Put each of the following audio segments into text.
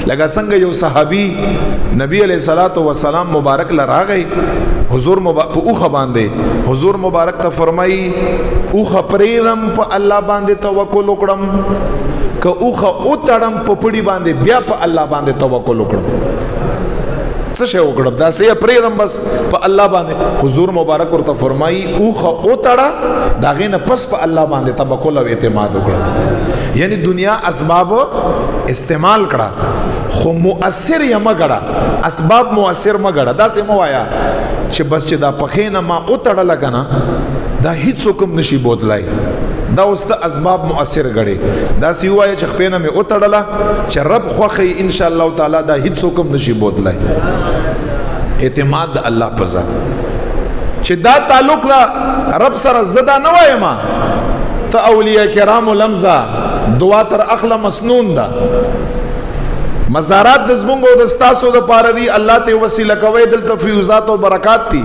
لکه څنګه یو صحابي نبی علیہ الصلوۃ والسلام مبارک لراغی حضور په اوخه باندې حضور مبارک ته فرمایي اوخه پریرم په الله باندې توکل وکړم که اوخه او تړم په پړی باندې بیا په الله باندې توکل وکړم څه شی وکړم دا سه پریرم بس په الله باندې حضور مبارک ورته فرمایي اوخه او تړه دا غینه پس په الله باندې توکل او اعتماد وکړه یعنی دنیا اسباب استعمال کړه خو مؤثر یې مګړه اسباب مؤثر مګړه دا سه موایا چې بس چې دا پخینه ما او تړه لګنه دا هیڅ حکم نشي بوتلای دا اوس ته اسباب مؤثر غړي دا سی وایي چې خپینه مې او تړله چې رب خوخي ان شاء الله تعالی دا هیڅ حکم نشي بوتلای اعتماد الله په ذات چې دا تعلق لا رب سره زدا نه وایم ته اولیاء کرام لمزه دعا تر اخلا مسنون ده مزارات د زمونږ او د ستاسو د پاره دی الله ته وسیله کوي دلته فیوزات او برکات دي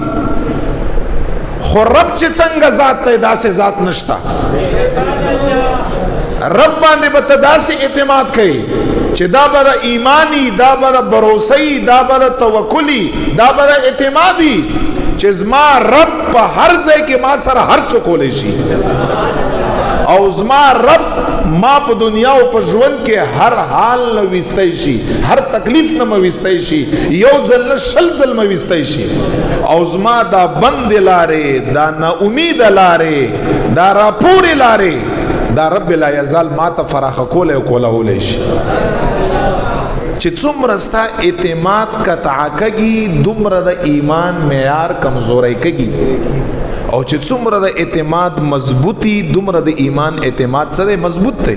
خو رب چې څنګه ذات ته داسې ذات نشتا رب باندې به داسې اعتماد کوي چې دا به ایمانی دا به بروسي دا به توکلی دا به اعتمادي چې زما رب په هر ځای کې ما سره هر څه کولی شي او زما رب ما په دنیا او په ژوند کې هر حال نه وستای شي هر تکلیف نه موستای شي یو ځل شل ځل موستای شي او زما دا بند لارې دا نا امید لارې دا را پورې لارې دا رب لا یزال ما ته فراخ کوله ولې شي چې څومره ستا اعتماد قطع کږي دومره د ایمان معیار کمزوري کږي او چې څومره د اعتماد مضبوطی دومره د ایمان اعتماد سره مضبوط دی